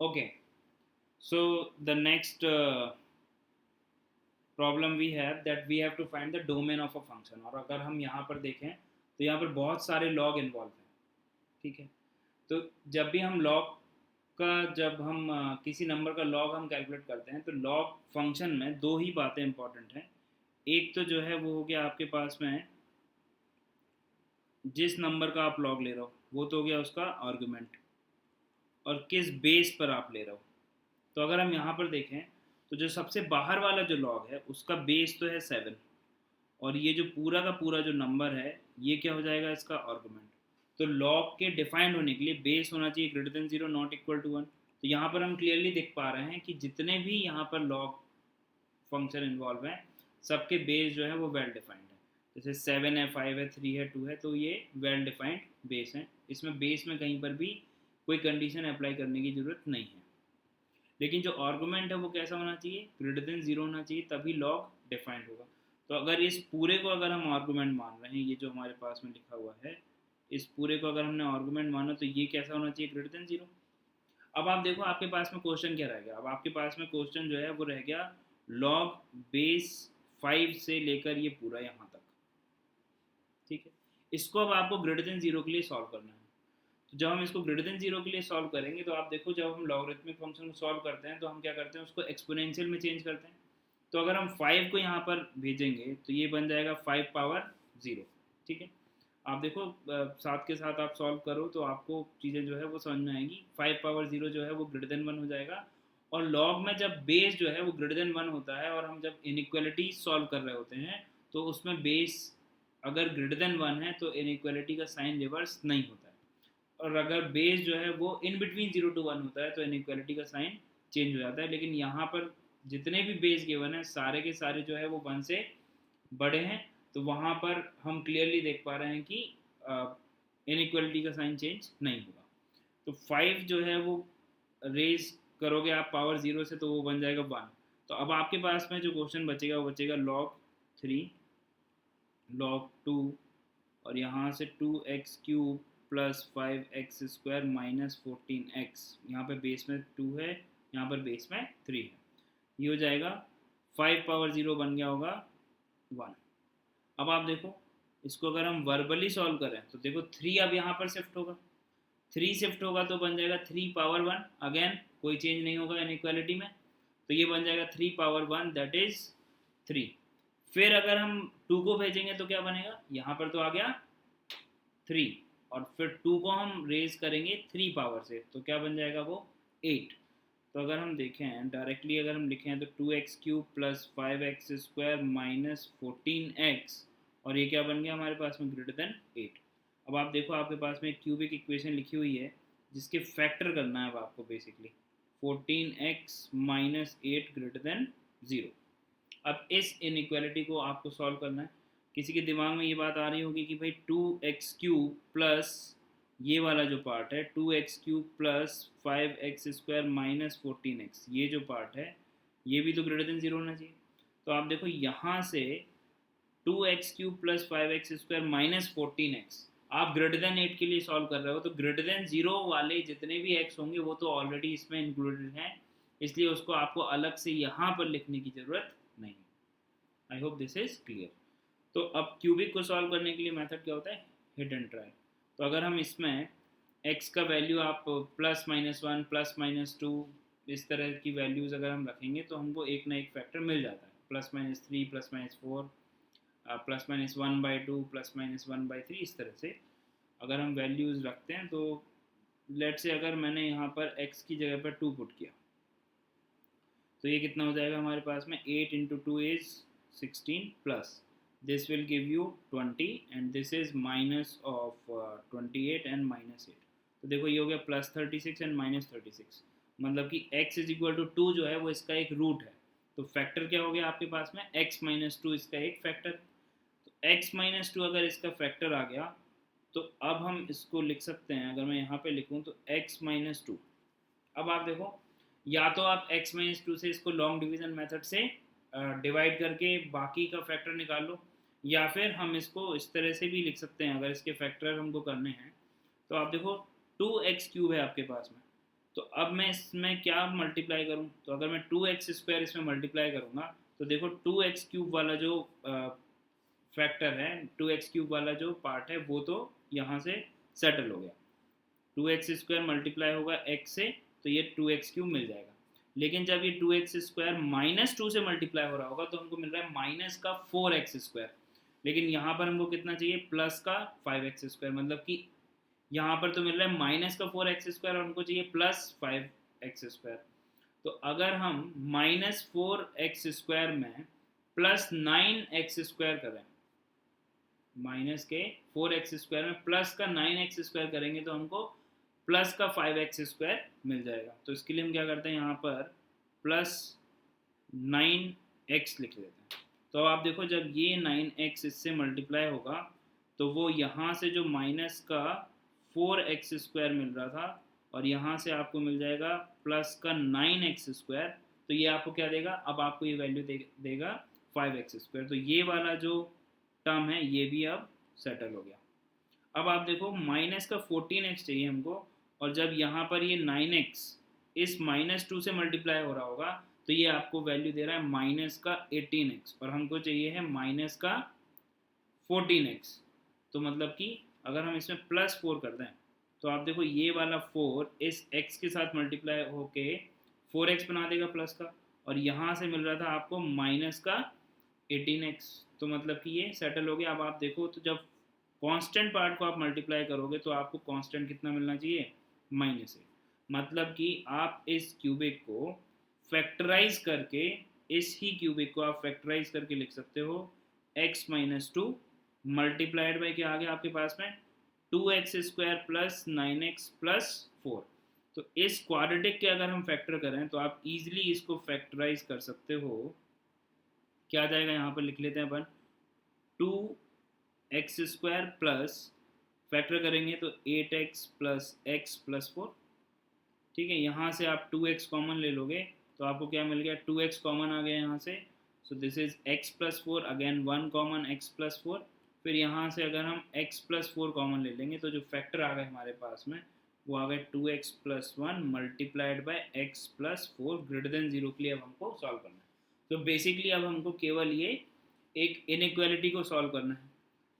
Okay, so the next problem we have that we have to find the domain of a function. और अगर हम यहाँ पर देखें तो यहाँ पर बहुत सारे लॉग इन्वॉल्व हैं, ठीक है। तो जब भी हम लॉग का जब हम किसी नंबर का लॉग हम कैलकुलेट करते हैं तो लॉग फंक्शन में दो ही बातें इंपॉर्टेंट हैं। एक तो जो है वो हो गया आपके पास में जिस नंबर का आप लॉग ले रहे हो वो तो हो गया उसका आर्गुमेंट, और किस बेस पर आप ले रहे हो। तो अगर हम यहाँ पर देखें तो जो सबसे बाहर वाला जो लॉग है उसका बेस तो है 7, और ये जो पूरा का पूरा जो नंबर है ये क्या हो जाएगा, इसका आर्गुमेंट। तो लॉग के डिफाइंड होने के लिए बेस होना चाहिए greater than 0 not equal to 1। तो यहाँ पर हम क्लियरली देख पा रहे हैं कि जितने भी यहाँ पर लॉग फंक्शन इन्वॉल्व हैं सबके बेस जो है वो वेल डिफाइंड है। जैसे 7 है, 5 है, 3 है, 2 है, तो ये वेल डिफाइंड बेस हैं। इसमें बेस में कहीं पर भी कोई कंडीशन अप्लाई करने की ज़रूरत नहीं है। लेकिन जो आर्गुमेंट है वो कैसा होना चाहिए, ग्रेटर देन 0 होना चाहिए, तभी लॉग डिफाइंड होगा। तो अगर इस पूरे को अगर हम आर्गुमेंट मान रहे हैं, ये जो हमारे पास में लिखा हुआ है इस पूरे को अगर हमने आर्गुमेंट माना तो ये कैसा होना चाहिए, ग्रेटर देन 0। अब आप देखो आपके पास में क्वेश्चन क्या रह गया। अब आपके पास में क्वेश्चन जो है वो रह गया लॉग बेस 5 से लेकर ये पूरा यहाँ तक, ठीक है। इसको अब आपको ग्रेटर देन 0 के लिए सॉल्व करना है। तो जब हम इसको ग्रेटर देन 0 के लिए सॉल्व करेंगे तो आप देखो जब हम लॉगरिथमिक फंक्शन को सॉल्व करते हैं तो हम क्या करते हैं, उसको एक्सपोनेंशियल में चेंज करते हैं। तो अगर हम 5 को यहाँ पर भेजेंगे तो ये बन जाएगा 5 पावर 0, ठीक है। आप देखो साथ के साथ आप सॉल्व करो तो आपको चीज़ें जो है वो समझ में आएंगी। 5 पावर 0 जो है वो ग्रेटर देन 1 हो जाएगा। और लॉग में जब बेस जो है वो ग्रेटर देन 1 होता है और हम जब इनइक्वालिटी सॉल्व कर रहे होते हैं तो उसमें बेस अगर ग्रेटर देन 1 है तो इनइक्वालिटी का साइन रिवर्स नहीं होता है। और अगर बेस जो है वो इन बिटवीन 0 to 1 होता है तो इनइक्वालिटी का साइन चेंज हो जाता है। लेकिन यहाँ पर जितने भी बेस गिवन है सारे के सारे जो है वो 1 से बड़े हैं। तो वहाँ पर हम क्लियरली देख पा रहे हैं कि इनइक्वालिटी का साइन चेंज नहीं होगा। तो 5 जो है वो रेज करोगे आप पावर 0 से तो वो बन जाएगा 1। तो अब आपके पास में जो क्वेश्चन बचेगा वो बचेगा लॉग 3, लॉग 2, और यहाँ से 2x³ plus 5x² minus 14x। यहाँ पर बेस में 2 है, यहाँ पर बेस में 3 है। ये हो जाएगा 5 पावर 0 बन गया होगा 1। अब आप देखो इसको अगर हम वर्बली सॉल्व करें तो देखो 3 अब यहाँ पर शिफ्ट होगा, 3 शिफ्ट होगा तो बन जाएगा 3 पावर 1। अगेन कोई चेंज नहीं होगा इनइक्वालिटी में, तो ये बन जाएगा 3 पावर 1 दैट इज 3। फिर अगर हम 2 को भेजेंगे तो क्या बनेगा, यहाँ पर तो आ गया 3, और फिर 2 को हम रेज करेंगे 3 पावर से तो क्या बन जाएगा वो 8। तो अगर हम देखें डायरेक्टली अगर हम लिखें तो 2x³ plus 5x² minus 14x, और ये क्या बन गया हमारे पास में ग्रेटर देन 8। अब आप देखो आपके पास में क्यूबिक इक्वेशन लिखी हुई है जिसके फैक्टर करना है अब आपको basically 14x minus 8 greater than 0। अब इस इनइक्वालिटी को आपको सॉल्व करना है। किसी के दिमाग में ये बात आ रही होगी कि भाई 2x³ प्लस ये वाला जो पार्ट है 2x³ plus 5x² minus 14x, ये जो पार्ट है ये भी तो ग्रेटर देन 0 होना चाहिए। तो आप देखो यहाँ से 2x³ plus 5x² minus 14x आप ग्रेटर देन 8 के लिए सॉल्व कर रहे हो, तो ग्रेटर देन 0 वाले जितने भी x होंगे वो तो ऑलरेडी इसमें इंक्लूडेड हैं, इसलिए उसको आपको अलग से यहाँ पर लिखने की ज़रूरत नहीं। आई होप दिस इज क्लियर। तो अब क्यूबिक को सॉल्व करने के लिए मेथड क्या होता है, हिट एंड ट्राई। तो अगर हम इसमें x का वैल्यू आप +-1 +-2 इस तरह की वैल्यूज़ अगर हम रखेंगे तो हमको एक ना एक फैक्टर मिल जाता है, +-3 +-4 +-1/2 +-1/3। इस तरह से अगर हम वैल्यूज़ रखते हैं तो लेट से अगर मैंने यहाँ पर x की जगह पर 2 पुट किया तो ये कितना हो जाएगा हमारे पास में 8 × 2 is 16 plus this will give you 20 and this is minus of 28 and -8। तो देखो ये हो गया +36 एंड -36, मतलब कि x = 2 जो है वो इसका एक रूट है। तो फैक्टर क्या हो गया आपके पास में x - 2 इसका एक फैक्टर। तो x - 2 अगर इसका फैक्टर आ गया तो अब हम इसको लिख सकते हैं, अगर मैं यहाँ पे लिखूँ तो x - 2। अब आप देखो या तो आप x - 2 से इसको लॉन्ग डिवीज़न मेथड से डिवाइड करके बाकी का फैक्टर निकाल लो, या फिर हम इसको इस तरह से भी लिख सकते हैं अगर इसके फैक्टर हमको करने हैं। तो आप देखो 2x³ है आपके पास में, तो अब मैं इसमें क्या मल्टीप्लाई करूँ, तो अगर मैं 2x² इसमें मल्टीप्लाई करूँगा तो देखो 2x³ वाला जो फैक्टर है, 2x³ वाला जो पार्ट है वो तो यहाँ से सेटल हो गया, 2x² मल्टीप्लाई होगा x से तो ये 2x³ मिल जाएगा। लेकिन जब ये 2x² -2 से मल्टीप्लाई हो रहा होगा तो हमको मिल रहा है माइनस का 4x², लेकिन यहाँ पर हमको कितना चाहिए, प्लस का 5x², मतलब कि यहाँ पर तो मिल रहा है माइनस का 4x² और हमको चाहिए प्लस 5x²। तो अगर हम -4x² में प्लस 9x² करें, माइनस के 4x² में प्लस का 9x² करेंगे तो हमको प्लस का 5x² मिल जाएगा। तो इसके लिए हम क्या करते हैं, यहाँ पर प्लस 9x लिख लेते हैं। तो अब आप देखो जब ये 9x इससे मल्टीप्लाई होगा तो वो यहाँ से जो माइनस का 4x² मिल रहा था और यहाँ से आपको मिल जाएगा प्लस का 9x², तो ये आपको क्या देगा, अब आपको ये वैल्यू देगा 5x²। तो ये वाला जो टर्म है ये भी अब सेटल हो गया। अब आप देखो माइनस का 14x चाहिए हमको, और जब यहाँ पर ये 9x इस -2 से मल्टीप्लाई हो रहा होगा तो ये आपको वैल्यू दे रहा है माइनस का 18x, और हमको चाहिए है माइनस का 14x। तो मतलब कि अगर हम इसमें +4 कर दें तो आप देखो ये वाला 4 इस x के साथ मल्टीप्लाई होके 4x बना देगा प्लस का, और यहाँ से मिल रहा था आपको माइनस का 18x। तो मतलब कि ये सेटल हो गया। अब आप देखो तो जब कांस्टेंट पार्ट को आप मल्टीप्लाई करोगे तो आपको कांस्टेंट कितना मिलना चाहिए, -1। मतलब कि आप इस क्यूबिक को फैक्टराइज करके, इस ही क्यूबिक को आप फैक्टराइज करके लिख सकते हो x - 2 मल्टीप्लाइड बाई क्या आ गया आपके पास में 2x² प्लस 9x प्लस 4। तो इस क्वाड्रेटिक के अगर हम फैक्टर करें तो आप इजीली इसको फैक्टराइज कर सकते हो। क्या जाएगा, यहाँ पर लिख लेते हैं अपन 2x² प्लस फैक्टर करेंगे तो 8x प्लस x प्लस 4। ठीक है, यहाँ से आप 2x कॉमन ले लोगे तो आपको क्या मिल गया, 2x कॉमन आ गया यहाँ से, सो this is x plus 4, again 1 common x plus 4। फिर यहाँ से अगर हम x प्लस 4 कॉमन ले लेंगे तो जो फैक्टर आ गए हमारे पास में वो आ गए 2x plus 1 multiplied by x plus 4 greater than 0 के लिए अब हमको सॉल्व करना है। तो बेसिकली अब हमको केवल ये एक इनइक्वालिटी को सॉल्व करना है।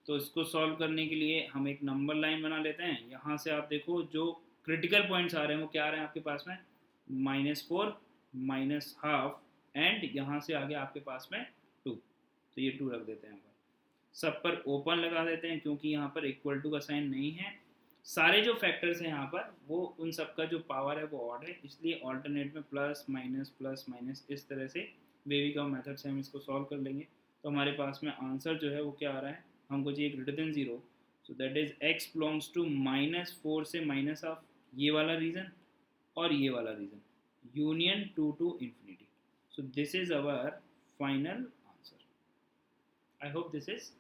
तो इसको सॉल्व करने के लिए हम एक नंबर लाइन बना लेते हैं। यहाँ से आप देखो जो क्रिटिकल पॉइंट्स आ रहे हैं वो क्या आ रहे हैं आपके पास में, -4 -½ एंड यहाँ से आगे आपके पास में 2। तो ये 2 रख देते हैं, पर सब पर ओपन लगा देते हैं क्योंकि यहाँ पर इक्वल टू का साइन नहीं है। सारे जो फैक्टर्स हैं यहाँ पर वो उन सब का जो पावर है वो ऑड है, इसलिए ऑल्टरनेट में प्लस माइनस इस तरह से वेवी का मेथड से हम इसको सॉल्व कर लेंगे। तो हमारे पास में आंसर जो है वो क्या आ रहा है, हमको चाहिए greater than 0, so that is x belongs to -4 से -½ ये वाला रीजन और ये वाला region, union 2 to infinity. So this is our final answer. I hope this is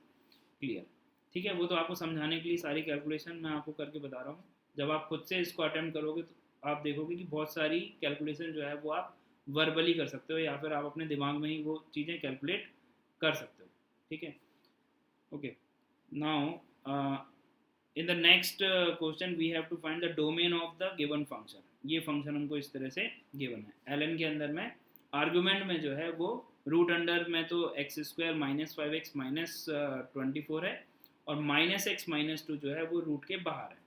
clear. ठीक है, वो तो आपको समझाने के लिए सारी कैलकुलेशन मैं आपको करके बता रहा हूँ। जब आप खुद से इसको अटेम्प्ट करोगे तो आप देखोगे कि बहुत सारी कैलकुलेशन जो है वो आप वर्बली कर सकते हो या फिर आप अपने दिमाग में ही वो चीज़ें कैलकुलेट कर सकते हो। ठीक है, okay. Now in the next question we have to find the domain of the given function. ये फंक्शन हमको इस तरह से गिवन है, ln के अंदर में आर्गुमेंट में जो है वो रूट अंडर में तो x² -5x -24 है और -x -2 जो है वो रूट के बाहर है।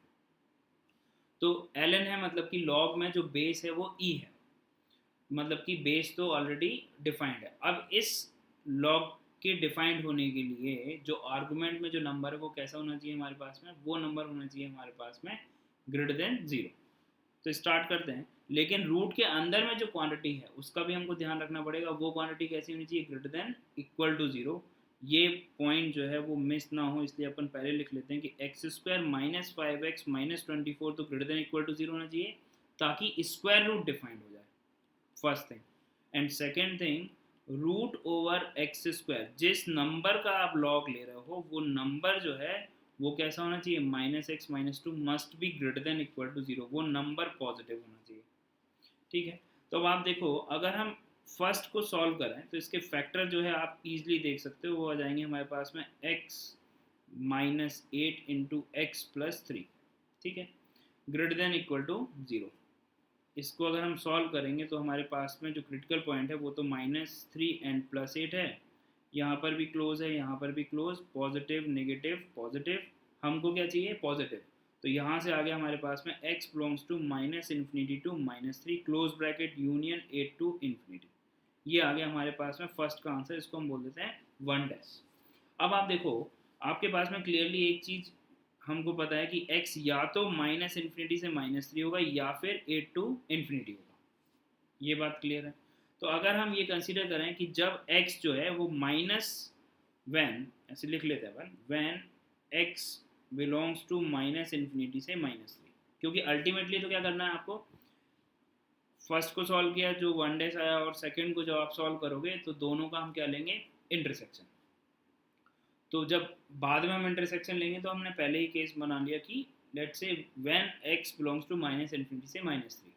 तो ln है मतलब कि log में जो बेस है वो e है, मतलब कि बेस तो ऑलरेडी डिफाइंड है। अब इस log के डिफाइंड होने के लिए जो आर्गुमेंट में जो नंबर है वो कैसा होना चाहिए हमारे पास में, वो नंबर होना चाहिए हमारे पास में ग्रेटर देन 0। तो स्टार्ट करते हैं। लेकिन रूट के अंदर में जो क्वांटिटी है उसका भी हमको ध्यान रखना पड़ेगा, वो क्वांटिटी कैसी होनी चाहिए, ग्रेटर देन इक्वल टू 0। ये पॉइंट जो है वो मिस ना हो इसलिए अपन पहले लिख लेते हैं कि x² -5x -24 तो ग्रेटर देन इक्वल टू 0 होना चाहिए ताकि स्क्वायर रूट डिफाइंड हो जाए, first thing. And second thing, root over x², जिस नंबर का आप लॉग ले रहे हो वो नंबर जो है वो कैसा होना चाहिए, -x -2 must be greater than equal to 0, वो नंबर पॉजिटिव होना चाहिए। ठीक है, तो अब आप देखो अगर हम फर्स्ट को सॉल्व करें तो इसके फैक्टर जो है आप इजीली देख सकते हो, वो आ जाएंगे हमारे पास में x -8 × x + 3। ठीक है, ग्रेटर देन इक्वल टू 0। इसको अगर हम सॉल्व करेंगे तो हमारे पास में जो क्रिटिकल पॉइंट है वो तो -3 एंड +8 है, यहाँ पर भी क्लोज है, यहाँ पर भी क्लोज, पॉजिटिव नेगेटिव पॉजिटिव, हमको क्या चाहिए पॉजिटिव। तो यहाँ से आगे हमारे पास में x belongs to -∞ to -3 close bracket union 8 to infinity. ये आ गया हमारे पास में फर्स्ट का आंसर, इसको हम बोल देते हैं 1 डैश। अब आप देखो आपके पास में क्लियरली एक चीज़ हमको पता है कि x या तो -∞ से -3 होगा या फिर 8 टू इन्फिनिटी होगा, ये बात क्लियर है। तो अगर हम ये कंसीडर करें कि जब x जो है वो वैन ऐसे लिख लेते हैं वैन x बिलोंग्स टू -∞ से -3, क्योंकि अल्टीमेटली तो क्या करना है आपको, फर्स्ट को सॉल्व किया जो 1 डैश आया और सेकंड को जब आप सॉल्व करोगे तो दोनों का हम क्या लेंगे इंटरसेक्शन। तो जब बाद में हम इंटरसेक्शन लेंगे तो हमने पहले ही केस बना लिया कि let's say when x belongs to -∞ से -3,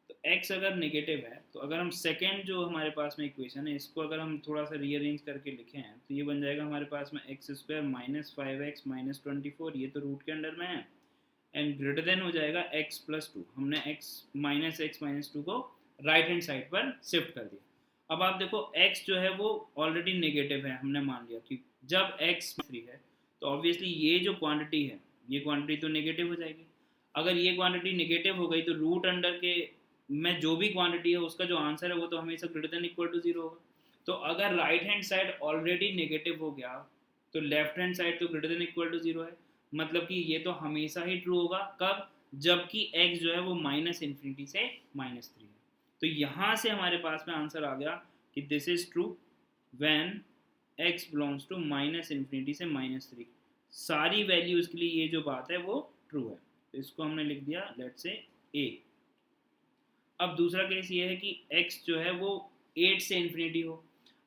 तो x अगर नेगेटिव है तो अगर हम सेकेंड जो हमारे पास में इक्वेशन है इसको अगर हम थोड़ा सा रीअरेंज करके लिखें तो ये बन जाएगा हमारे पास में x² -5x -24, ये तो रूट के अंडर में है, एंड ग्रेटर देन हो जाएगा x + 2। हमने x - 2 को राइट हैंड साइड पर शिफ्ट कर दिया। अब आप देखो x जो है वो ऑलरेडी नेगेटिव है, हमने मान लिया कि जब x 3 है तो ऑब्वियसली ये जो क्वांटिटी है ये क्वांटिटी तो नेगेटिव हो जाएगी। अगर ये क्वांटिटी नेगेटिव हो गई तो रूट अंडर के में जो भी क्वांटिटी है उसका जो आंसर है वो तो हमेशा ग्रेटर देन इक्वल टू 0 होगा। तो अगर right hand side already negative हो गया तो लेफ्ट हैंड साइड तो ग्रेटर देन इक्वल टू 0 है, मतलब कि ये तो हमेशा ही ट्रू होगा। कब? जबकि x जो है वो -∞ से -3 है। तो यहाँ से हमारे पास में आंसर आ गया कि this is true when x belongs to -∞ से -3। सारी वैल्यूज के लिए ये जो बात है वो ट्रू है, तो इसको हमने लिख दिया लेट्स से a। अब दूसरा केस ये है कि x जो है वो 8 से इन्फिनिटी हो।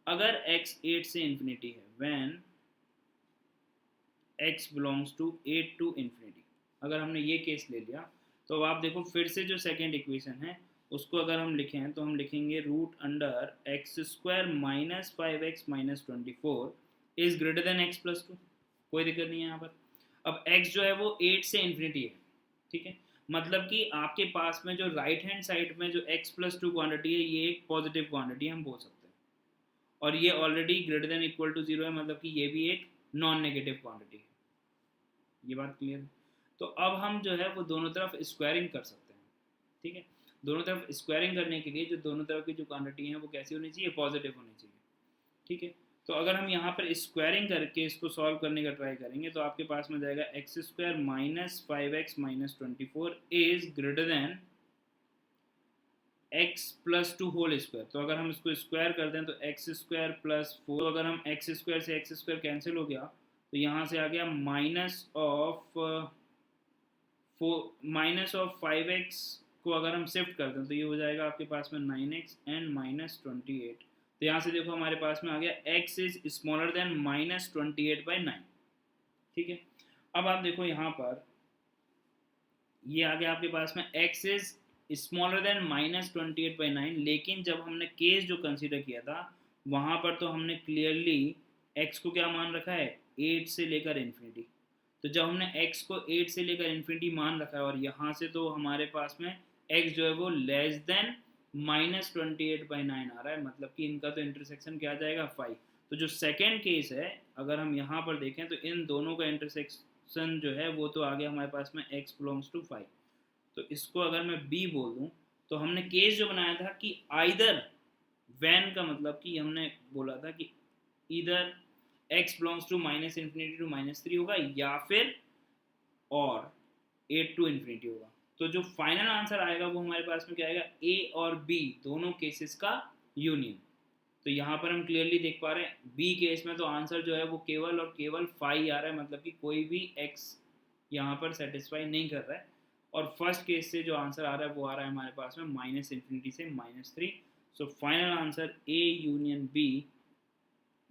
अगर x 8 से इन्फिनिटी है when x belongs to 8 to infinity, अगर हमने ये केस ले लिया तो अब आप देखो फिर से जो सेकेंड इक्वेशन है उसको अगर हम लिखें तो हम लिखेंगे x² -5x -24 is greater than x + 2। कोई दिक्कत नहीं है यहाँ पर। अब x जो है वो 8 से इन्फिनिटी है, ठीक है, मतलब कि आपके पास में जो राइट हैंड साइड में जो x + 2 क्वांटिटी है ये एक पॉजिटिव क्वांटिटी हम बोल सकते हैं, और ये already greater than equal to 0 है, मतलब कि ये भी एक नॉन नेगेटिव क्वांटिटी है। ये बात क्लियर है। तो अब हम जो है वो दोनों तरफ स्क्वायरिंग कर सकते हैं, ठीक है। दोनों तरफ स्क्वायरिंग करने के लिए जो दोनों तरफ की जो क्वांटिटी है वो कैसी होनी चाहिए, पॉजिटिव होनी चाहिए, ठीक है। तो अगर हम यहाँ पर स्क्वायरिंग करके इसको सॉल्व करने का ट्राई करेंगे तो आपके पास में जाएगा x² -5x -24 is greater than x + 2 whole square. तो अगर हम इसको स्क्वायर कर दें तो x² + 4, तो अगर हम x² से x² कैंसिल हो गया तो यहाँ से आ गया -5x को अगर हम शिफ्ट कर दें तो ये हो जाएगा आपके पास में 9x एंड -28। तो यहाँ से देखो हमारे पास में आ गया x इज स्मॉलर देन -28/9, ठीक है। अब आप देखो यहाँ पर ये आ गया आपके पास में x इज स्मॉलर देन -28/9, लेकिन जब हमने केस जो कंसीडर किया था वहाँ पर तो हमने क्लियरली x को क्या मान रखा है 8 से लेकर इन्फिनिटी। तो जब हमने x को 8 से लेकर इन्फिनिटी मान रखा है और यहाँ से तो हमारे पास में x जो है वो लेस देन -28/9 आ रहा है, मतलब कि इनका तो इंटरसेक्शन क्या आ जाएगा 5। तो जो सेकेंड केस है अगर हम यहाँ पर देखें तो इन दोनों का इंटरसेक्शन जो है वो तो आ गया हमारे पास में x बिलोंग्स टू 5। तो इसको अगर मैं b बोल दूँ तो हमने केस जो बनाया था कि आइदर वैन का मतलब कि हमने बोला था कि इधर x बिलोंग्स टू -∞ टू -3 होगा या फिर और 8 टू इन्फिनिटी होगा। तो जो फाइनल आंसर आएगा वो हमारे पास में क्या आएगा a और b दोनों केसेस का यूनियन। तो यहाँ पर हम क्लियरली देख पा रहे हैं b केस में तो आंसर जो है वो केवल और केवल 5 आ रहा है, मतलब कि कोई भी x यहाँ पर सेटिस्फाई नहीं कर रहा है। और फर्स्ट केस से जो आंसर आ रहा है वो आ रहा है हमारे पास में -∞ से -3। So final answer a union b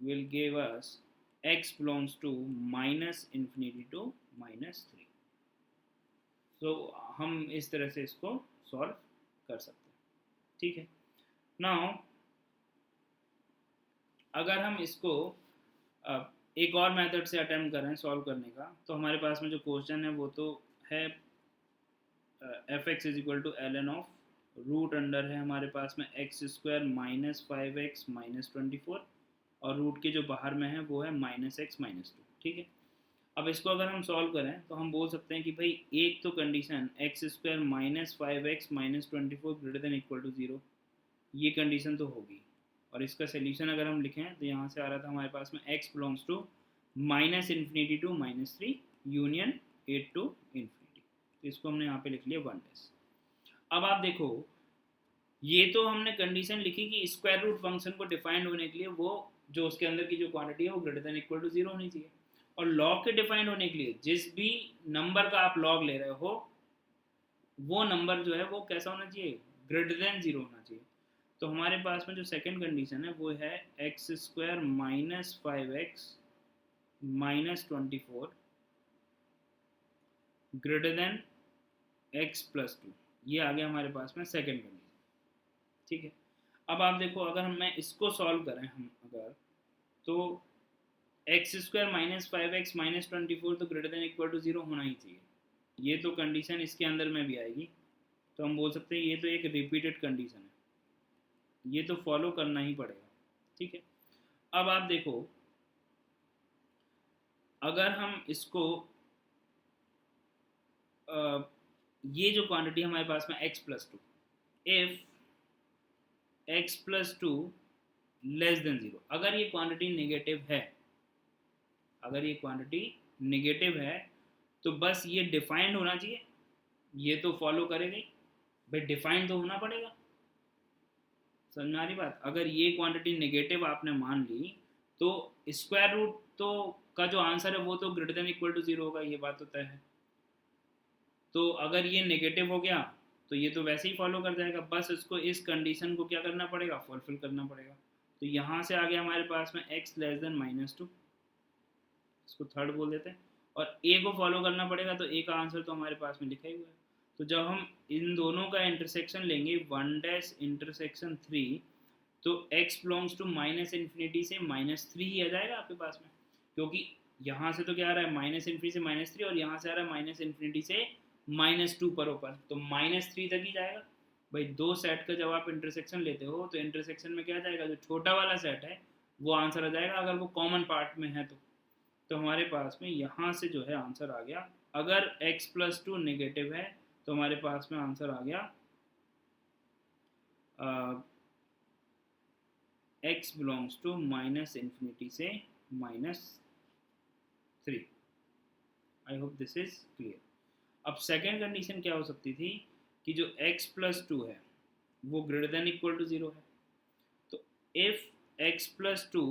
will give us x belongs to -∞ to -3। तो हम इस तरह से इसको सॉल्व कर सकते हैं, ठीक है। नाउ अगर हम इसको एक और मेथड से अटेम्प्ट करें सॉल्व करने का तो हमारे पास में जो क्वेश्चन है वो तो है fx = ln of root under है हमारे पास में x square minus 5x minus 24, और रूट के जो बाहर में है वो है माइनस एक्स माइनस 2। ठीक है, अब इसको अगर हम सॉल्व करें तो हम बोल सकते हैं कि भाई एक तो condition X square minus 5x minus 24 greater than equal to 0, ये कंडीशन तो होगी। और इसका सोल्यूशन अगर हम लिखें तो यहाँ से आ रहा था हमारे पास में x belongs to minus infinity to minus 3 union 8 to infinity, तो इसको हमने यहाँ पे लिख लिया 1 अब आप देखो, ये तो हमने कंडीशन लिखी कि स्क्वायर रूट फंक्शन को डिफाइंड होने के लिए वो जो उसके अंदर की जो क्वांटिटी है वो ग्रेटर देन इक्वल टू 0 होनी चाहिए, और लॉग के डिफाइंड होने के लिए जिस भी नंबर का आप लॉग ले रहे हो वो नंबर जो है वो कैसा होना चाहिए, ग्रेटर देन 0 होना चाहिए। तो हमारे पास में जो सेकंड कंडीशन है वो है x square minus 5x minus 24 greater than x plus 2, ये आ गया हमारे पास में सेकंड कंडीशन। ठीक है, अब आप देखो अगर मैं इसको सॉल्व करें हम अगर, तो x square minus 5x minus 24 तो ग्रेटर देन इक्वल टू 0 होना ही चाहिए, ये तो कंडीशन इसके अंदर में भी आएगी, तो हम बोल सकते हैं ये तो एक रिपीटेड कंडीशन है, ये तो फॉलो करना ही पड़ेगा। ठीक है, अब आप देखो अगर हम इसको ये जो क्वांटिटी हमारे पास में x plus 2, if x plus 2 less than 0, अगर ये क्वांटिटी नेगेटिव है, अगर ये क्वांटिटी नेगेटिव है तो बस ये डिफाइंड होना चाहिए, ये तो फॉलो करेगा ही, भाई डिफाइंड तो होना पड़ेगा। समझ में आ रही बात, अगर ये क्वांटिटी नेगेटिव आपने मान ली तो स्क्वायर रूट तो का जो आंसर है वो तो ग्रेटर देन इक्वल टू 0 होगा, ये बात तो तय है। तो अगर ये नेगेटिव हो गया तो ये तो वैसे ही फॉलो कर जाएगा, बस इसको इस कंडीशन को क्या करना पड़ेगा, फुलफिल करना पड़ेगा। तो यहाँ से आ गया हमारे पास में x लेस देन माइनस 2, इसको थर्ड बोल देते हैं, और a को फॉलो करना पड़ेगा, तो a का आंसर तो हमारे पास में लिखा ही हुआ है। तो जब हम इन दोनों का इंटरसेक्शन लेंगे 1 डैश इंटरसेक्शन 3, तो x belongs to minus infinity से माइनस 3 ही आ जाएगा आपके पास में, क्योंकि यहाँ से तो क्या आ रहा है माइनस इन्फिनिटी से माइनस 3, और यहाँ से आ रहा है माइनस इन्फिनिटी से माइनस 2 पर ऊपर, तो माइनस 3 तक ही जाएगा। भाई दो सेट का जब आप इंटरसेक्शन लेते हो तो इंटरसेक्शन में क्या जाएगा, जो छोटा वाला सेट है वो आंसर आ जाएगा, अगर वो कॉमन पार्ट में है तो हमारे पास में यहाँ से जो है आंसर आ गया। अगर x प्लस 2 नेगेटिव है तो हमारे पास में आंसर आ गया x belongs to minus infinity से minus 3। I hope this is clear. अब सेकेंड कंडीशन क्या हो सकती थी कि जो x प्लस 2 है वो ग्रेटर देन इक्वल टू 0 है, तो if x plus 2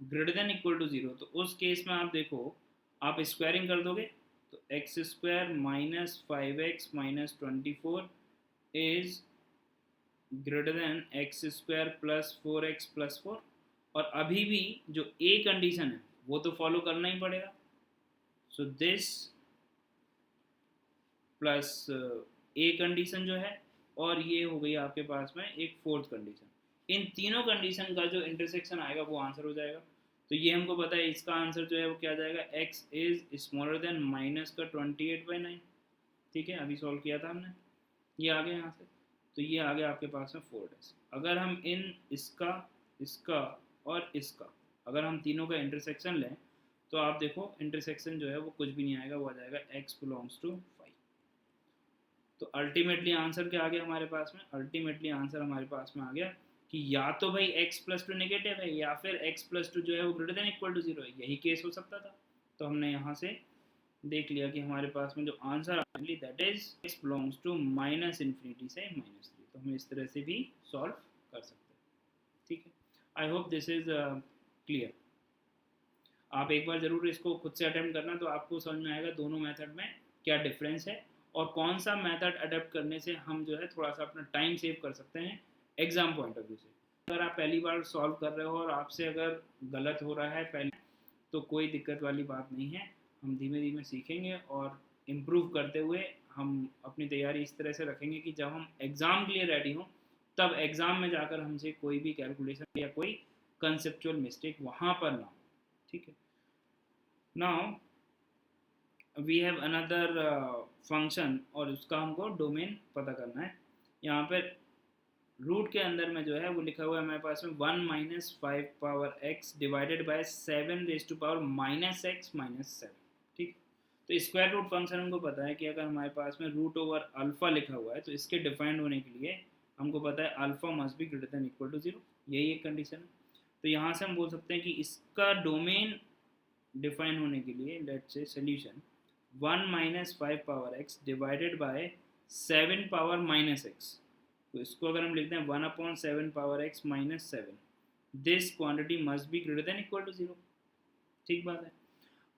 greater than equal to 0, तो उस केस में आप देखो आप स्क्वायरिंग कर दोगे तो x square minus 5x minus 24 is greater then x square plus 4x plus 4, और अभी भी जो a कंडीशन है वो तो फॉलो करना ही पड़ेगा। So this plus a condition जो है, और ये हो गई आपके पास में एक फोर्थ कंडीशन, इन तीनों कंडीशन का जो इंटरसेक्शन आएगा वो आंसर हो जाएगा। तो ये हमको पता है इसका आंसर जो है वो क्या जाएगा, x is smaller than minus का 28/9। ठीक है, अभी सॉल्व किया था हमने, ये आ गया यहाँ से, तो ये आ गया आपके पास में 4 डेज। अगर हम इन इसका और इसका अगर हम तीनों का इंटरसेक्शन लें तो आप देखो इंटरसेक्शन जो है वो कुछ भी नहीं आएगा, वो आ जाएगा x बिलोंग्स टू 5। तो अल्टीमेटली आंसर क्या आ गया हमारे पास में, अल्टीमेटली आंसर हमारे पास में आ गया कि या तो भाई x प्लस 2 नेगेटिव है या फिर x प्लस 2 जो है वो ग्रेटर देन इक्वल टू 0 है, यही केस हो सकता था। तो हमने यहाँ से देख लिया कि हमारे पास में जो आंसर आ गया that is x belongs to minus infinity से माइनस 3, तो हम इस तरह से भी सॉल्व कर सकते हैं। ठीक है, आई होप दिस इज क्लियर। आप एक बार ज़रूर इसको खुद से अटेम्प्ट करना, तो आपको समझ में आएगा दोनों मेथड में क्या डिफरेंस है और कौन सा मेथड अडेप्ट करने से हम जो है थोड़ा सा अपना टाइम सेव कर सकते हैं एग्ज़ाम पॉइंट ऑफ व्यू से। अगर आप पहली बार सॉल्व कर रहे हो और आपसे अगर गलत हो रहा है पहले, तो कोई दिक्कत वाली बात नहीं है, हम धीमे धीमे सीखेंगे और इम्प्रूव करते हुए हम अपनी तैयारी इस तरह से रखेंगे कि जब हम एग्ज़ाम के लिए रेडी हों तब एग्ज़ाम में जाकर हमसे कोई भी कैलकुलेशन या कोई कंसेप्चुअल मिस्टेक वहाँ पर ना हो। ठीक है, now we have another function, और उसका हमको डोमेन पता करना है। यहाँ पर रूट के अंदर में जो है वो लिखा हुआ है हमारे पास में 1 minus 5 power X divided by 7 raise to power minus X minus 7। ठीक, तो स्क्वायर रूट फंक्शन हमको पता है कि अगर हमारे पास में रूट ओवर अल्फा लिखा हुआ है तो इसके डिफाइंड होने के लिए हमको पता है alpha must be greater than equal to 0, यही एक कंडीशन है। तो यहाँ से हम बोल सकते हैं कि इसका डोमेन डिफाइन होने के लिए let's say solution 1 minus 5 power X divided by 7 power minus X, तो इसको अगर हम लिखते हैं 1/7 power X minus 7, this quantity must be greater than equal to 0। ठीक बात है।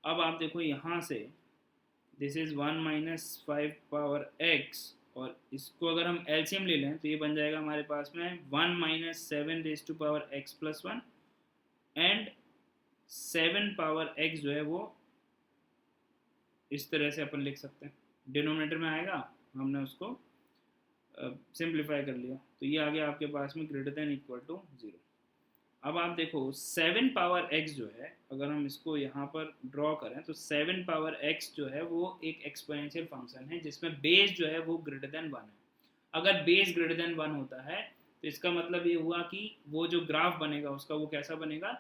अब आप देखो यहाँ से this is 1 minus 5 power X, और इसको अगर हम एलसीएम ले लें तो ये बन जाएगा हमारे पास में 1 minus 7 raise to power X plus 1, and 7 power X जो है वो इस तरह से अपन लिख सकते हैं, डिनोमिनेटर में आएगा, हमने उसको सिंप्लीफाई कर लिया, तो ये आ गया आपके पास में ग्रेटर देन इक्वल टू 0। अब आप देखो 7 पावर x जो है, अगर हम इसको यहाँ पर ड्रॉ करें तो 7 पावर x जो है वो एक एक्सपोनेंशियल फंक्शन है जिसमें बेस जो है वो ग्रेटर देन 1 है। अगर बेस ग्रेटर देन 1 होता है तो इसका मतलब ये हुआ कि वो जो ग्राफ बनेगा उसका वो कैसा बनेगा,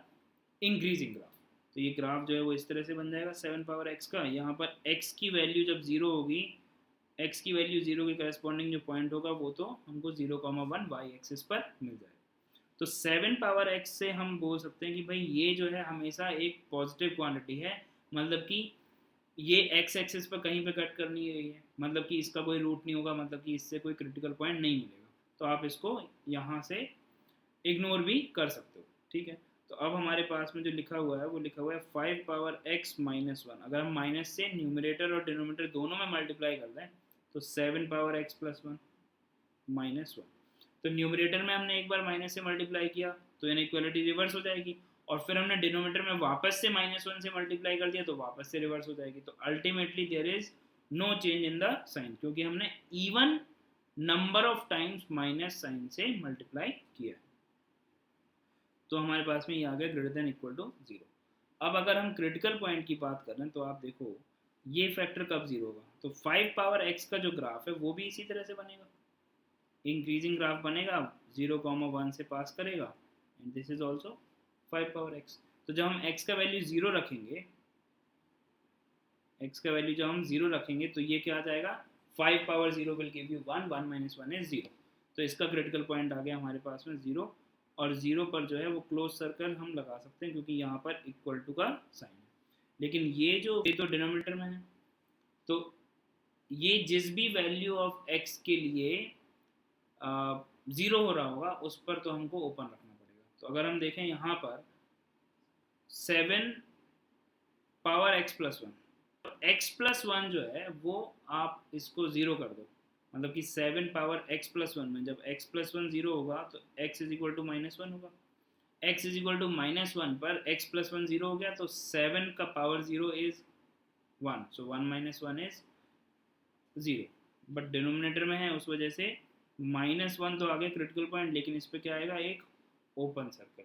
इंक्रीजिंग ग्राफ। तो ये ग्राफ जो है वो इस तरह से बन जाएगा 7 पावर x का। यहाँ पर x की वैल्यू जब 0 होगी, x की वैल्यू 0 के करस्पॉन्डिंग जो पॉइंट होगा वो तो हमको 0,1 वाई एक्सिस पर मिल जाएगा। तो 7 पावर x से हम बोल सकते हैं कि भाई ये जो है हमेशा एक पॉजिटिव क्वांटिटी है, मतलब कि ये x एक्सिस पर कहीं पे कट करनी रही है, मतलब कि इसका कोई रूट नहीं होगा, मतलब कि इससे कोई क्रिटिकल पॉइंट नहीं मिलेगा। तो आप इसको यहाँ से इग्नोर भी कर सकते हो। ठीक है, तो अब हमारे पास में जो लिखा हुआ है वो लिखा हुआ है 5 पावर x माइनस 1। अगर हम माइनस से न्यूमरेटर और डिनोमिनेटर दोनों में मल्टीप्लाई कर दें तो 7 पावर x प्लस 1 माइनस 1, तो न्यूमरेटर में हमने एक बार माइनस से मल्टीप्लाई किया तो इनइक्वालिटी रिवर्स हो जाएगी, और फिर हमने डिनोमिनेटर में वापस से -1 से मल्टीप्लाई कर दिया तो वापस से रिवर्स हो जाएगी। तो ultimately there is no change in the sign, क्योंकि हमने even number of times minus sign से मल्टीप्लाई किया है। तो हमारे पास में ये आ गया ग्रेटर देन इक्वल टू 0। अब अगर हम क्रिटिकल पॉइंट की बात करें तो आप देखो ये फैक्टर कब 0 होगा, तो 5 पावर x का जो ग्राफ है वो भी इसी तरह से बनेगा, इंक्रीजिंग ग्राफ बनेगा, 0,1 से पास करेगा, एंड दिस इज ऑल्सो 5 पावर x। तो जब हम x का वैल्यू 0 रखेंगे, x का वैल्यू जब हम 0 रखेंगे तो ये क्या आ जाएगा, 5 power 0 will give you 1, 1 minus 1 is 0। तो इसका क्रिटिकल पॉइंट आ गया हमारे पास में 0, और 0 पर जो है वो क्लोज सर्कल हम लगा सकते हैं क्योंकि यहाँ पर इक्वल टू का साइन है। लेकिन ये तो डिनोमिनेटर में है, तो ये जिस भी वैल्यू ऑफ x के लिए 0 हो रहा होगा उस पर तो हमको ओपन रखना पड़ेगा। तो अगर हम देखें यहाँ पर 7 power x plus 1, x plus 1 जो है वो आप इसको 0 कर दो, मतलब कि 7 पावर x प्लस 1 में जब x प्लस 1 0 होगा तो x इज इक्वल टू -1 होगा, x इज इक्वल टू -1 पर x प्लस 1 0 हो गया, तो 7 का power 0 is 1, so 1 minus 1 is 0, but denominator में है उस वजह से -1 तो आगे क्रिटिकल पॉइंट, लेकिन इस पर क्या आएगा, एक ओपन सर्कल।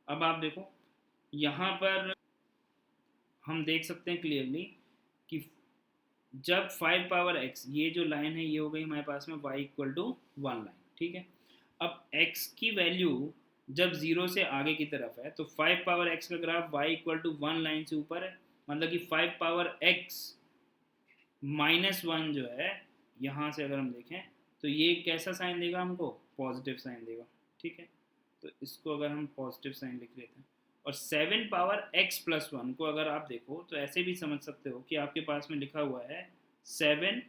अब आप देखो यहाँ पर हम देख सकते हैं क्लियरली कि जब 5 पावर x, ये जो लाइन है ये हो गई हमारे पास में y इक्वल टू 1 लाइन। ठीक है, अब x की वैल्यू जब 0 से आगे की तरफ है तो 5 पावर x का graph y equal to 1 line से ऊपर है, मतलब कि 5 पावर x माइनस 1 जो है यहाँ से अगर हम देखें तो ये कैसा साइन देगा हमको, पॉजिटिव साइन देगा। ठीक है, तो इसको अगर हम पॉजिटिव साइन लिख लेते हैं, और 7 पावर x प्लस 1 को अगर आप देखो तो ऐसे भी समझ सकते हो कि आपके पास में लिखा हुआ है 7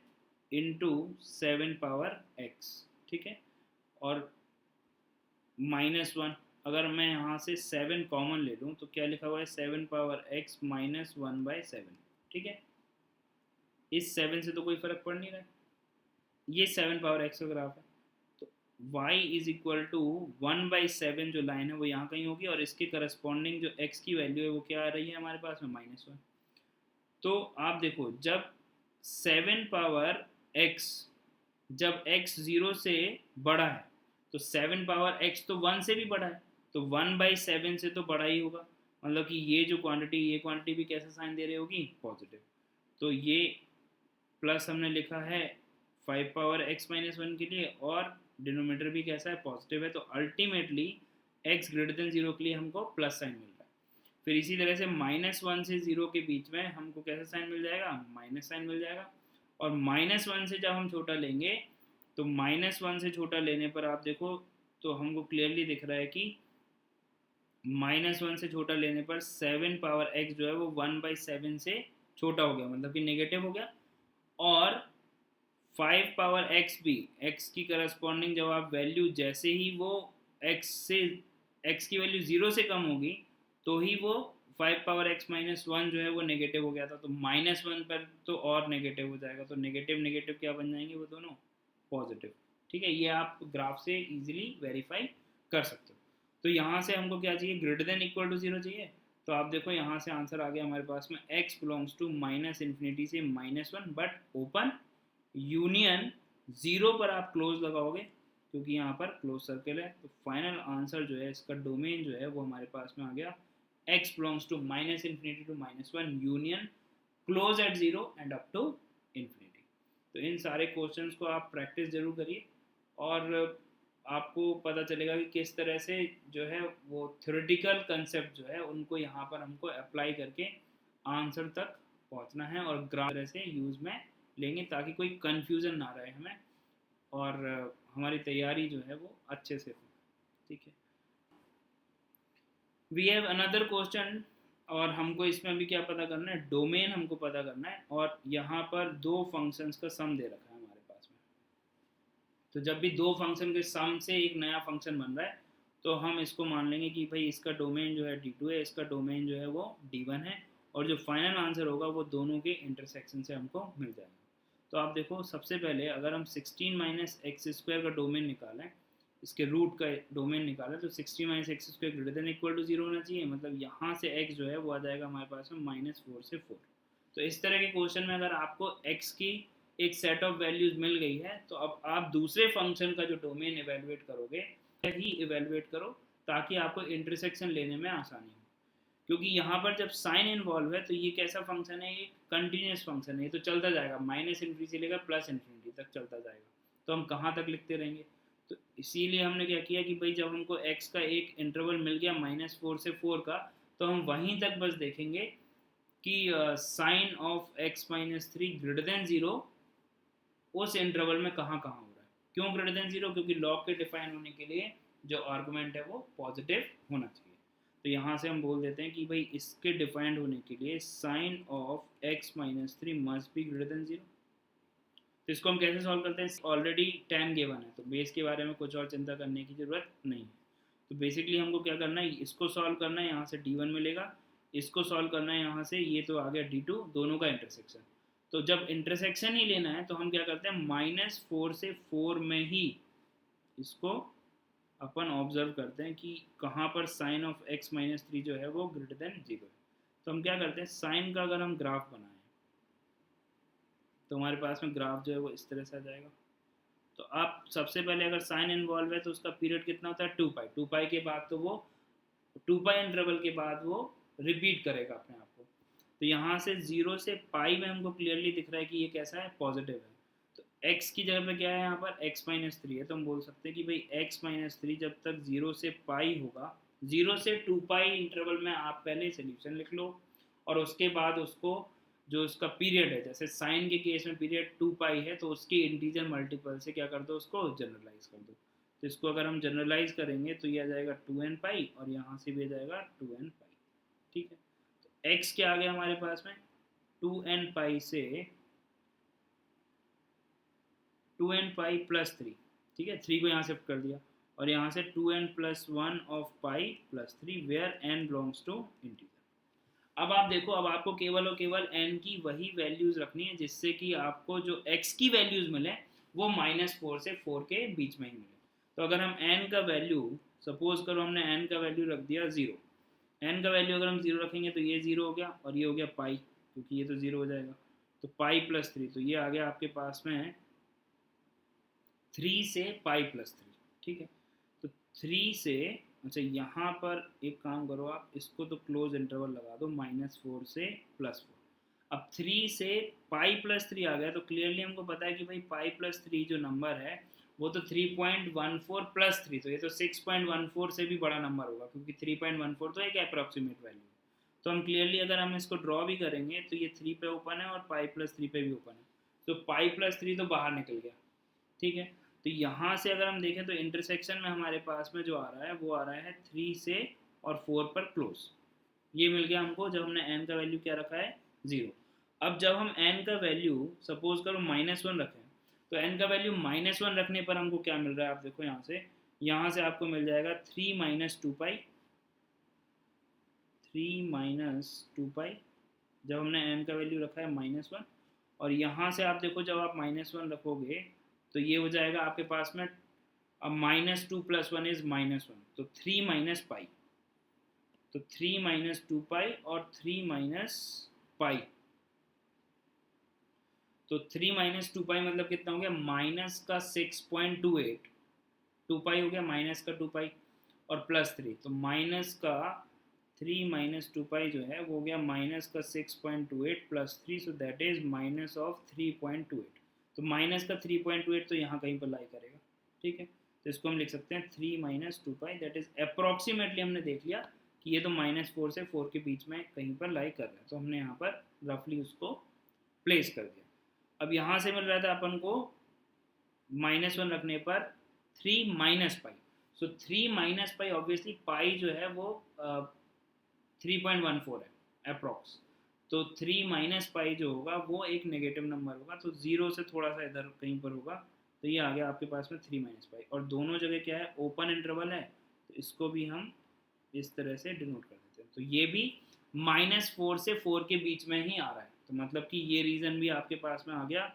इंटू 7 पावर x। ठीक है, और -1, अगर मैं यहाँ से 7 कॉमन ले लूँ तो क्या लिखा हुआ है, 7 पावर x माइनस 1/7। ठीक है, इस 7 से तो कोई फर्क पड़ नहीं रहा है, ये 7 पावर x का ग्राफ है, तो y इज इक्वल टू 1/7 जो लाइन है वो यहाँ कहीं होगी, और इसके करस्पॉन्डिंग जो x की वैल्यू है वो क्या आ रही है हमारे पास में -1। तो आप देखो जब 7 पावर x, जब x 0 से बड़ा है तो 7 पावर x तो 1 से भी बड़ा है, तो 1/7 से तो बड़ा ही होगा, मतलब कि ये जो क्वांटिटी, ये क्वांटिटी भी कैसा साइन दे रही होगी, पॉजिटिव। तो ये प्लस हमने लिखा है 5 पावर x माइनस 1 के लिए, और डिनोमीटर भी कैसा है, पॉजिटिव है, तो अल्टीमेटली x ग्रेटर देन 0 के लिए हमको प्लस साइन मिल रहा है। फिर इसी तरह से -1 से 0 के बीच में हमको कैसा साइन मिल जाएगा, माइनस साइन मिल जाएगा। और -1 से जब हम छोटा लेंगे तो -1 से छोटा लेने पर आप देखो तो हमको क्लियरली दिख रहा है कि -1 से छोटा लेने पर 7 पावर x जो है वो 1/7 से छोटा हो गया, मतलब कि नेगेटिव हो गया। और 5 पावर x भी, x की करस्पॉन्डिंग जब आप वैल्यू जैसे ही वो x की वैल्यू 0 से कम होगी तो ही वो 5 पावर x -1 जो है वो नेगेटिव हो गया था, तो -1 पर तो और नेगेटिव हो जाएगा, तो नेगेटिव नेगेटिव क्या बन जाएंगे वो दोनों, पॉजिटिव। ठीक है, ये आप ग्राफ से इजीली वेरीफाई कर सकते हो। तो यहाँ से हमको क्या चाहिए, ग्रेटर देन इक्वल टू 0 चाहिए। तो आप देखो यहाँ से आंसर आ गया हमारे पास में x बिलोंग्स टू -∞ से -1 बट ओपन यूनियन 0 पर आप क्लोज लगाओगे क्योंकि यहाँ पर क्लोज सर्कल है। तो फाइनल आंसर जो है इसका डोमेन जो है वो हमारे पास में आ गया x belongs to -∞ to -1 union close at 0 and up to infinity. तो इन सारे क्वेश्चंस को आप प्रैक्टिस जरूर करिए और आपको पता चलेगा कि किस तरह से जो है वो थ्योरेटिकल कंसेप्ट जो है उनको यहाँ पर हमको अप्लाई करके आंसर तक पहुँचना है और ग्राफ तरह से यूज़ में लेंगे ताकि कोई कन्फ्यूज़न ना रहे हमें और हमारी तैयारी जो है वो अच्छे से हो। ठीक है, वी हैव अनदर क्वेश्चन और हमको इसमें अभी क्या पता करना है, डोमेन हमको पता करना है और यहाँ पर दो फंक्शंस का सम दे रखा है हमारे पास में। तो जब भी दो फंक्शन के सम से एक नया फंक्शन बन रहा है तो हम इसको मान लेंगे कि भाई इसका डोमेन जो है D2 है, इसका डोमेन जो है वो D1 है और जो फाइनल आंसर होगा वो दोनों के इंटरसेक्शन से हमको मिल जाएगा। तो आप देखो सबसे पहले अगर हम 16 - x² का डोमेन निकालें, इसके रूट का डोमेन निकालें तो 16 - x² greater than equal to 0 होना चाहिए, मतलब यहाँ से x जो है वो आ जाएगा हमारे पास में -4 से 4। तो इस तरह के क्वेश्चन में अगर आपको x की एक सेट ऑफ वैल्यूज मिल गई है तो अब आप दूसरे फंक्शन का जो डोमेन इवेलुएट करोगे ही इवेलुएट करो ताकि आपको इंटरसेक्शन लेने में आसानी हो, क्योंकि यहाँ पर जब साइन इन्वॉल्व है तो ये कैसा फंक्शन है, ये कंटिन्यूस फंक्शन है, ये तो चलता जाएगा -∞ से लेकर +∞ तक चलता जाएगा, तो हम कहाँ तक लिखते रहेंगे। तो इसीलिए हमने क्या किया कि भाई जब हमको x का एक इंटरवल मिल गया -4 से 4 का तो हम वहीं तक बस देखेंगे कि sine of x - 3 greater than 0 उस इंटरवल में कहाँ कहाँ हो रहा है। क्यों ग्रेटर देन 0, क्योंकि लॉग के डिफाइन होने के लिए जो आर्गुमेंट है वो पॉजिटिव होना चाहिए। तो यहाँ से हम बोल देते हैं कि भाई इसके डिफाइंड होने के लिए sine of x - 3 must be greater than 0। तो इसको हम कैसे सॉल्व करते हैं, ऑलरेडी tan गिवन है तो बेस के बारे में कुछ और चिंता करने की ज़रूरत नहीं है। तो बेसिकली हमको क्या करना है, इसको सॉल्व करना है, यहाँ से D1 मिलेगा, इसको सॉल्व करना है यहाँ से, ये तो आ गया D2, दोनों का इंटरसेक्शन। तो जब इंटरसेक्शन ही लेना है तो हम क्या करते हैं, -4 से 4 में ही इसको अपन ऑब्जर्व करते हैं कि कहाँ पर साइन ऑफ x - 3 जो है वो ग्रेटर देन 0 है। तो हम क्या करते हैं, साइन का अगर हम ग्राफ बनाएं तो हमारे पास में ग्राफ जो है वो इस तरह से आ जाएगा। तो आप सबसे पहले अगर साइन इन्वॉल्व है तो उसका पीरियड कितना होता है, 2π के बाद तो वो 2π इंटरवल के बाद वो रिपीट करेगा अपने आप को। तो यहाँ से 0 से पाई में हमको क्लियरली दिख रहा है कि ये कैसा है, पॉजिटिव है। तो x की जगह पे क्या है यहाँ पर, x - 3 है, तो हम बोल सकते हैं कि भाई x - 3 जब तक 0 से पाई होगा, 0 से 2π इंटरवल में आप पहले सोल्यूशन लिख लो और उसके बाद उसको जो उसका पीरियड है, जैसे साइन के केस में पीरियड 2π है तो उसके इंटीजर मल्टीपल से क्या कर दो, उसको जनरलाइज कर दो। तो इसको अगर हम जनरलाइज करेंगे तो ये आ जाएगा 2nπ और यहाँ से भी आ जाएगा 2nπ। ठीक है, तो x क्या आ गया हमारे पास में, 2nπ से 2nπ + 3। ठीक है, 3 को यहाँ शिफ्ट कर दिया और यहाँ से 2n + 1 of pi + 3 where n belongs to integer. अब आप देखो, अब आपको केवल और केवल n की वही वैल्यूज रखनी है जिससे कि आपको जो x की वैल्यूज मिले वो -4 से 4 के बीच में ही मिले। तो अगर हम n का वैल्यू, सपोज करो हमने n का वैल्यू रख दिया 0, n का वैल्यू अगर हम 0 रखेंगे तो ये 0 हो गया और ये हो गया पाई, क्योंकि ये तो 0 हो जाएगा। तो पाई + 3, तो ये आ गया आपके पास में 3 से पाई + 3। ठीक है, तो 3 से, अच्छा यहाँ पर एक काम करो आप, इसको तो क्लोज इंटरवल लगा दो -4 से +4। अब 3 से पाई + 3 आ गया तो क्लियरली हमको पता है कि भाई पाई + 3 जो नंबर है वो तो 3.14 प्लस 3, तो ये तो 6.14 से भी बड़ा नंबर होगा, क्योंकि 3.14 तो एक अप्रॉक्सीमेट वैल्यू है। तो हम क्लियरली अगर हम इसको ड्रॉ भी करेंगे तो ये 3 पे ओपन है और पाई प्लस 3 पे भी ओपन है, तो पाई प्लस 3 तो बाहर निकल गया, ठीक है। तो यहाँ से अगर हम देखें तो इंटरसेक्शन में हमारे पास में जो आ रहा है वो आ रहा है 3 से और 4 पर क्लोज, ये मिल गया हमको जब हमने n का वैल्यू क्या रखा है 0। अब जब हम n का वैल्यू सपोज करो -1 रखें, तो n का वैल्यू -1 रखने पर हमको क्या मिल रहा है, आप देखो यहाँ से आपको मिल जाएगा 3 माइनस 2 पाई, 3 माइनस 2 पाई, जब हमने n का वैल्यू रखा है -1, और यहाँ से आप देखो जब आप -1 रखोगे तो ये हो जाएगा आपके पास में, अब -2 + 1 इज -1, तो 3 माइनस पाई, तो 3 माइनस 2 पाई और 3 माइनस पाई, तो 3 माइनस 2 पाई मतलब कितना हो गया, माइनस का 6.28, 2 पाई हो गया माइनस का 2 पाई और +3, तो माइनस का 3 माइनस 2 पाई जो है वो हो गया माइनस का 6.28 +3, सो दैट इज माइनस ऑफ 3.28, तो माइनस का 3.28 तो यहाँ कहीं पर लाई करेगा, ठीक है। तो इसको हम लिख सकते हैं 3 minus 2 pi, that is approximately हमने देख लिया कि ये तो -4 से 4 के बीच में कहीं पर लाई कर रहा है, तो हमने यहाँ पर रफली उसको प्लेस कर दिया। अब यहाँ से मिल रहा था अपन को -1 रखने पर 3 माइनस पाई, सो 3 माइनस पाई ऑब्वियसली पाई जो है वो 3.14 है अप्रॉक्स, तो 3 माइनस पाई जो होगा वो एक नेगेटिव नंबर होगा, तो 0 से थोड़ा सा इधर कहीं पर होगा, तो ये आ गया आपके पास में 3 माइनस पाई, और दोनों जगह क्या है ओपन इंटरवल है, तो इसको भी हम इस तरह से डिनोट कर देते हैं, तो ये भी -4 से 4 के बीच में ही आ रहा है, तो मतलब कि ये रीज़न भी आपके पास में आ गया।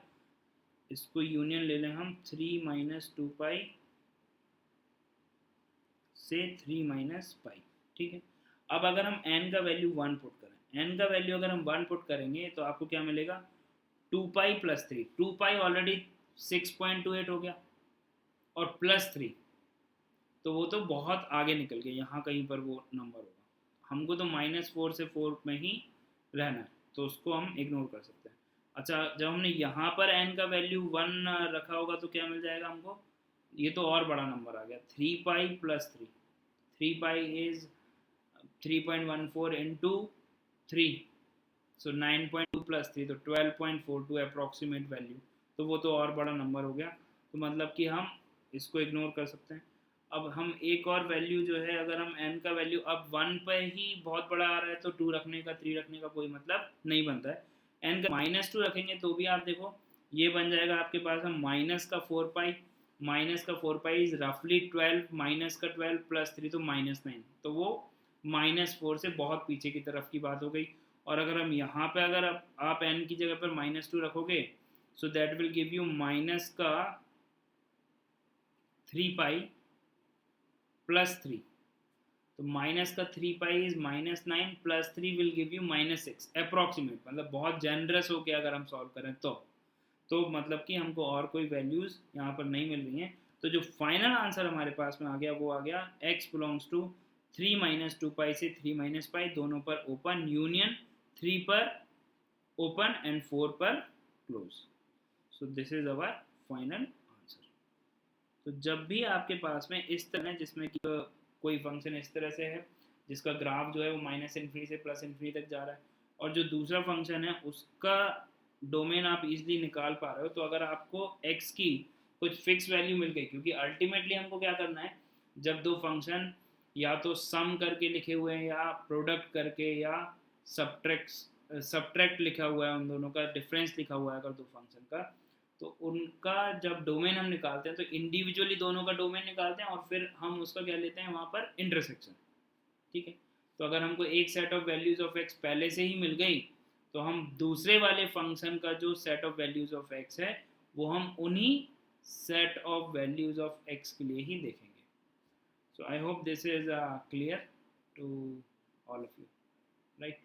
इसको यूनियन ले लें हम 3 माइनस 2 पाई से 3 माइनस पाई, ठीक है। अब अगर हम n का वैल्यू 1 पुट करें, n का वैल्यू अगर हम 1 पुट करेंगे तो आपको क्या मिलेगा 2 पाई + 3, 2 पाई ऑलरेडी 6.28 हो गया और +3, तो वो तो बहुत आगे निकल गया, यहाँ कहीं पर वो नंबर होगा, हमको तो -4 से 4 में ही रहना है, तो उसको हम इग्नोर कर सकते हैं। अच्छा, जब हमने यहाँ पर n का वैल्यू 1 रखा होगा तो क्या मिल जाएगा हमको, ये तो और बड़ा नंबर आ गया 3 पाई + 3, 3 पाई इज 3.14 इंटू 3, सो 9.2 + 3, तो 12.42 अप्रॉक्सीमेट वैल्यू, तो वो तो और बड़ा नंबर हो गया, तो मतलब कि हम इसको इग्नोर कर सकते हैं। अब हम एक और वैल्यू जो है, अगर हम n का वैल्यू अब 1 पर ही बहुत बड़ा आ रहा है तो 2 रखने का 3 रखने का कोई मतलब नहीं बनता है, n का -2 रखेंगे तो भी आप देखो ये बन जाएगा आपके पास हम -4 पाई, -4 पाई इज रफली 12, -12 + 3 तो -9, तो वो -4 से बहुत पीछे की तरफ की बात हो गई। और अगर हम यहाँ पे अगर आप n की जगह पर -2 रखोगे, so that will give you minus का 3 पाई + 3, तो माइनस का 3 pi is -9 + 3 will give you -6 approximate, मतलब बहुत जेनरस हो के अगर हम सॉल्व करें तो मतलब कि हमको और कोई वैल्यूज़ यहाँ पर नहीं मिल रही हैं, तो जो फाइनल आंसर हमारे पास में आ गया वो आ गया x बिलोंग्स टू 3 - 2 पाई से 3 - पाई, दोनों पर ओपन, यूनियन 3 पर ओपन एंड 4 पर close, so this is our final answer. तो जब भी आपके पास में इस तरह जिसमें कि कोई फंक्शन इस तरह से है जिसका ग्राफ जो है वो -∞ से +∞ तक जा रहा है, और जो दूसरा फंक्शन है उसका डोमेन आप इजीली निकाल पा रहे हो, तो अगर आपको x की कुछ फिक्स वैल्यू मिल गई, क्योंकि अल्टीमेटली हमको क्या करना है, जब दो फंक्शन या तो सम करके लिखे हुए हैं या प्रोडक्ट करके या सब्ट्रैक्ट लिखा हुआ है, उन दोनों का डिफरेंस लिखा हुआ है अगर दो फंक्शन का, तो उनका जब डोमेन हम निकालते हैं तो इंडिविजुअली दोनों का डोमेन निकालते हैं और फिर हम उसका क्या लेते हैं वहाँ पर इंटरसेक्शन, ठीक है। तो अगर हमको एक set of values of x पहले से ही मिल गई, तो हम दूसरे वाले फंक्शन का जो set of values of x है वो हम उन्हीं set of values of x के लिए ही देखेंगे। So I hope this is clear to all of you, right.